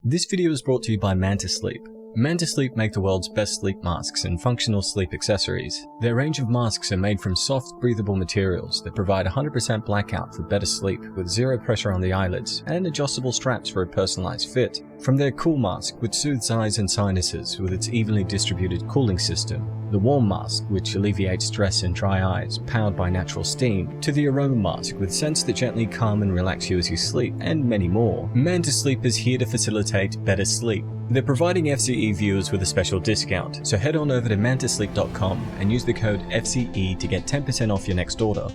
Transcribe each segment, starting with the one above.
This video is brought to you by Manta Sleep. Manta Sleep make the world's best sleep masks and functional sleep accessories. Their range of masks are made from soft, breathable materials that provide 100% blackout for better sleep with zero pressure on the eyelids and adjustable straps for a personalized fit. From their cool mask, which soothes eyes and sinuses with its evenly distributed cooling system, the warm mask, which alleviates stress in dry eyes, powered by natural steam, to the aroma mask with scents that gently calm and relax you as you sleep, and many more. Manta Sleep is here to facilitate better sleep. They're providing FCE viewers with a special discount, so head on over to mantasleep.com and use the code FCE to get 10% off your next order.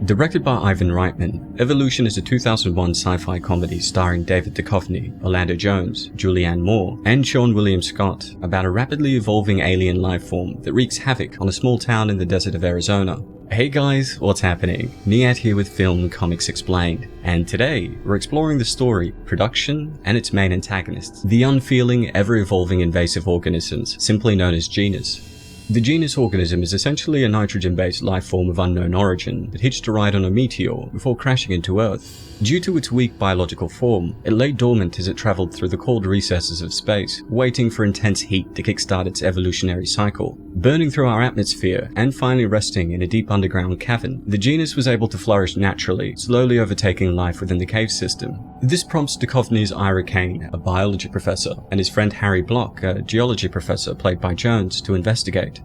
Directed by Ivan Reitman, Evolution is a 2001 sci-fi comedy starring David Duchovny, Orlando Jones, Julianne Moore, and Sean William Scott about a rapidly evolving alien life form that wreaks havoc on a small town in the desert of Arizona. Hey guys, what's happening? Niyat here with Film and Comics Explained, and today we're exploring the story, production, and its main antagonists, the unfeeling, ever-evolving invasive organisms, simply known as Genus. The genus organism is essentially a nitrogen-based life form of unknown origin that hitched a ride on a meteor before crashing into Earth. Due to its weak biological form, it lay dormant as it traveled through the cold recesses of space, waiting for intense heat to kickstart its evolutionary cycle. Burning through our atmosphere and finally resting in a deep underground cavern, the genus was able to flourish naturally, slowly overtaking life within the cave system. This prompts Duchovny's Ira Kane, a biology professor, and his friend Harry Block, a geology professor played by Jones, to investigate.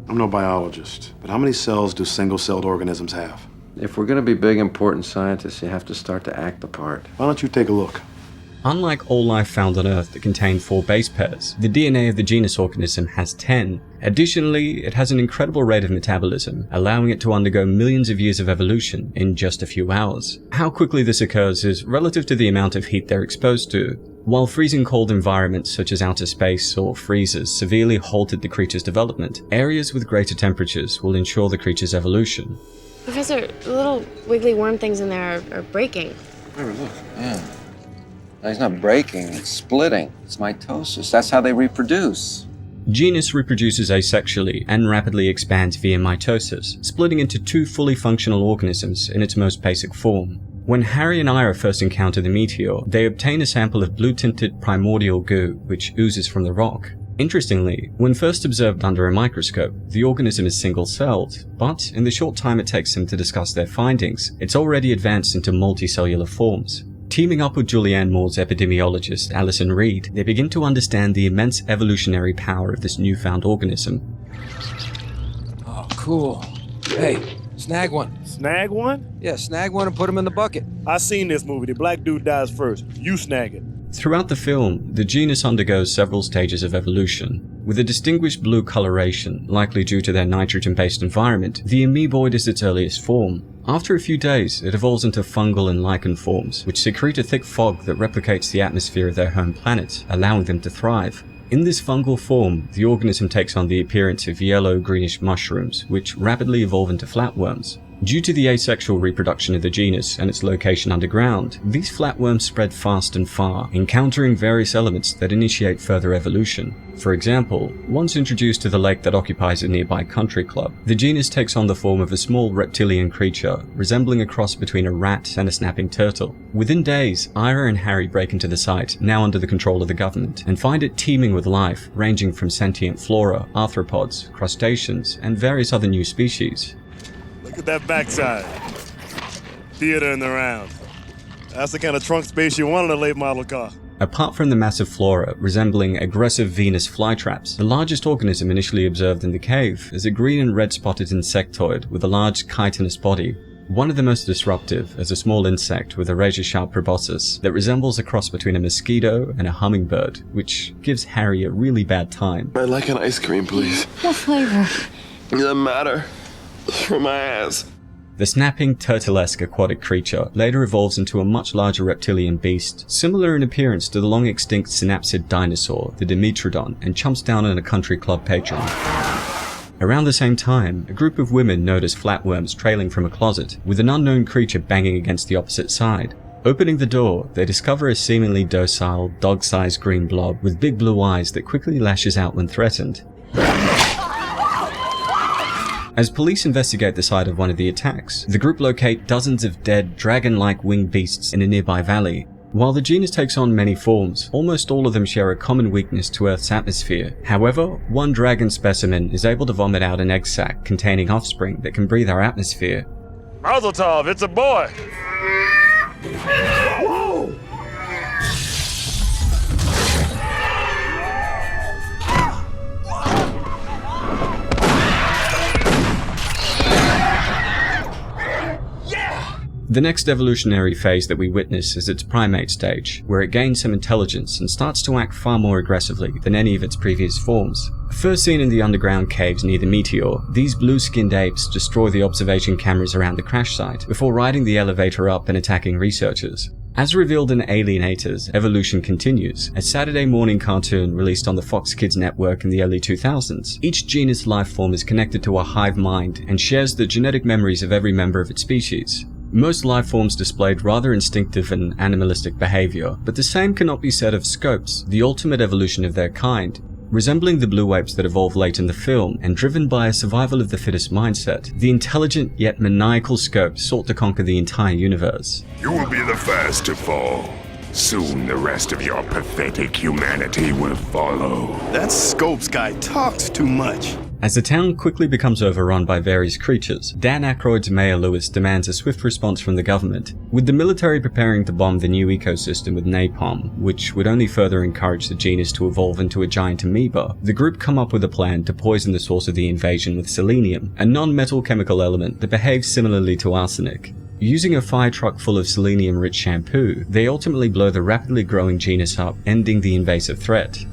I'm no biologist, but how many cells do single-celled organisms have? If we're going to be big, important scientists, you have to start to act the part. Why don't you take a look? Unlike all life found on Earth that contain 4 base pairs, the DNA of the genus organism has 10. Additionally, it has an incredible rate of metabolism, allowing it to undergo millions of years of evolution in just a few hours. How quickly this occurs is relative to the amount of heat they're exposed to. While freezing cold environments such as outer space or freezers severely halted the creature's development, areas with greater temperatures will ensure the creature's evolution. Professor, the little wiggly worm things in there are breaking. Oh, look, yeah. No, it's not breaking, it's splitting. It's mitosis. That's how they reproduce. Genus reproduces asexually and rapidly expands via mitosis, splitting into 2 fully functional organisms in its most basic form. When Harry and Ira first encounter the meteor, they obtain a sample of blue-tinted primordial goo, which oozes from the rock. Interestingly, when first observed under a microscope, the organism is single-celled, but in the short time it takes them to discuss their findings, it's already advanced into multicellular forms. Teaming up with Julianne Moore's epidemiologist Alison Reed, they begin to understand the immense evolutionary power of this newfound organism. Oh, cool. Hey, snag one. Snag one? Yeah, snag one and put him in the bucket. I seen this movie. The black dude dies first. You snag it. Throughout the film, the genus undergoes several stages of evolution. With a distinguished blue coloration, likely due to their nitrogen-based environment, the amoeboid is its earliest form. After a few days, it evolves into fungal and lichen forms, which secrete a thick fog that replicates the atmosphere of their home planet, allowing them to thrive. In this fungal form, the organism takes on the appearance of yellow-greenish mushrooms, which rapidly evolve into flatworms. Due to the asexual reproduction of the genus and its location underground, these flatworms spread fast and far, encountering various elements that initiate further evolution. For example, once introduced to the lake that occupies a nearby country club, the genus takes on the form of a small reptilian creature, resembling a cross between a rat and a snapping turtle. Within days, Ira and Harry break into the site, now under the control of the government, and find it teeming with life, ranging from sentient flora, arthropods, crustaceans, and various other new species. Look at that backside. Theater in the round. That's the kind of trunk space you want in a late model car. Apart from the massive flora resembling aggressive Venus flytraps, the largest organism initially observed in the cave is a green and red spotted insectoid with a large chitinous body. One of the most disruptive is a small insect with a razor-sharp proboscis that resembles a cross between a mosquito and a hummingbird, which gives Harry a really bad time. I'd like an ice cream, please. What flavor? The matter from my ass. The snapping, turtlesque aquatic creature later evolves into a much larger reptilian beast, similar in appearance to the long-extinct synapsid dinosaur, the Dimetrodon, and chomps down on a country club patron. Around the same time, a group of women notice flatworms trailing from a closet, with an unknown creature banging against the opposite side. Opening the door, they discover a seemingly docile, dog-sized green blob with big blue eyes that quickly lashes out when threatened. As police investigate the site of one of the attacks, the group locate dozens of dead, dragon-like winged beasts in a nearby valley. While the genus takes on many forms, almost all of them share a common weakness to Earth's atmosphere. However, one dragon specimen is able to vomit out an egg sac containing offspring that can breathe our atmosphere. Mazel tov, it's a boy! Whoa! The next evolutionary phase that we witness is its primate stage, where it gains some intelligence and starts to act far more aggressively than any of its previous forms. First seen in the underground caves near the meteor, these blue-skinned apes destroy the observation cameras around the crash site before riding the elevator up and attacking researchers. As revealed in Alienators, evolution continues, a Saturday morning cartoon released on the Fox Kids network in the early 2000s. Each genus life form is connected to a hive mind and shares the genetic memories of every member of its species. Most life forms displayed rather instinctive and animalistic behavior, but the same cannot be said of scopes, the ultimate evolution of their kind. Resembling the blue apes that evolved late in the film, and driven by a survival of the fittest mindset, the intelligent yet maniacal scope sought to conquer the entire universe. You will be the first to fall. Soon the rest of your pathetic humanity will follow. That Scopes guy talks too much. As the town quickly becomes overrun by various creatures, Dan Aykroyd's Mayor Lewis demands a swift response from the government, with the military preparing to bomb the new ecosystem with napalm, which would only further encourage the genus to evolve into a giant amoeba. The group come up with a plan to poison the source of the invasion with selenium, a non-metal chemical element that behaves similarly to arsenic. Using a fire truck full of selenium-rich shampoo, they ultimately blow the rapidly growing genus up, ending the invasive threat.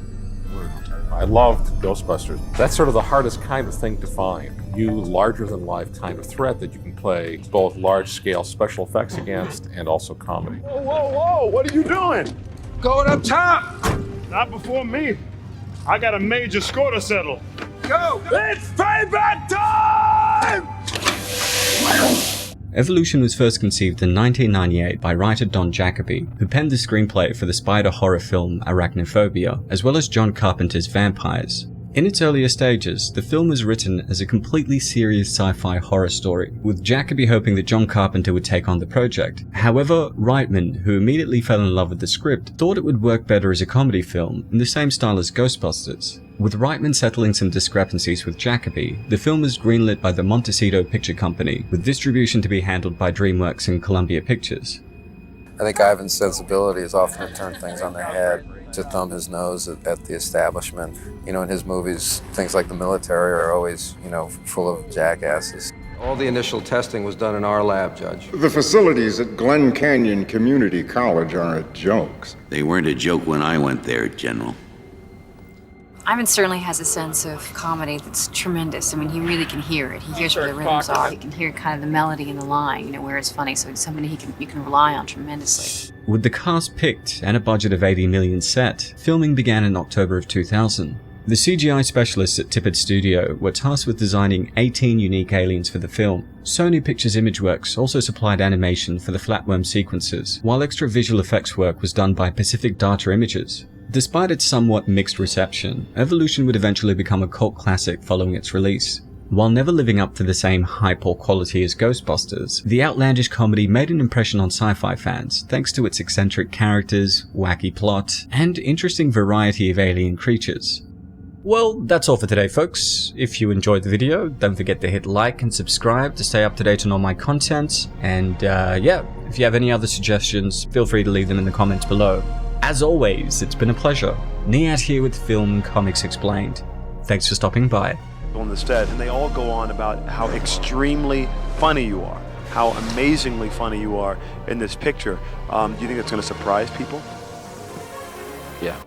I loved Ghostbusters. That's sort of the hardest kind of thing to find. New, larger-than-life kind of threat that you can play both large-scale special effects against and also comedy. Whoa, whoa, whoa! What are you doing? Going up top! Not before me. I got a major score to settle. Go! It's payback time! Evolution was first conceived in 1998 by writer Don Jacoby, who penned the screenplay for the spider horror film Arachnophobia, as well as John Carpenter's Vampires. In its earlier stages, the film was written as a completely serious sci-fi horror story, with Jacoby hoping that John Carpenter would take on the project. However, Reitman, who immediately fell in love with the script, thought it would work better as a comedy film, in the same style as Ghostbusters. With Reitman settling some discrepancies with Jacoby, the film was greenlit by the Montecito Picture Company, with distribution to be handled by DreamWorks and Columbia Pictures. I think Ivan's sensibility is often to turn things on their head, to thumb his nose at the establishment. You know, in his movies, things like the military are always, full of jackasses. All the initial testing was done in our lab, Judge. The facilities at Glen Canyon Community College aren't jokes. They weren't a joke when I went there, General. Ivan certainly has a sense of comedy that's tremendous. I mean, he really can hear it. He hears where the rhythms are. He can hear kind of the melody in the line, where it's funny. So it's somebody you can rely on tremendously. With the cast picked and a budget of $80 million set, filming began in October of 2000. The CGI specialists at Tippett Studio were tasked with designing 18 unique aliens for the film. Sony Pictures Imageworks also supplied animation for the flatworm sequences, while extra visual effects work was done by Pacific Data Images. Despite its somewhat mixed reception, Evolution would eventually become a cult classic following its release. While never living up to the same hype or quality as Ghostbusters, the outlandish comedy made an impression on sci-fi fans thanks to its eccentric characters, wacky plot, and interesting variety of alien creatures. Well, that's all for today, folks. If you enjoyed the video, don't forget to hit like and subscribe to stay up to date on all my content. And if you have any other suggestions, feel free to leave them in the comments below. As always, it's been a pleasure. Niyat here with Film Comics Explained. Thanks for stopping by. On the set, and they all go on about how extremely funny you are, how amazingly funny you are in this picture. Do you think that's going to surprise people? Yeah.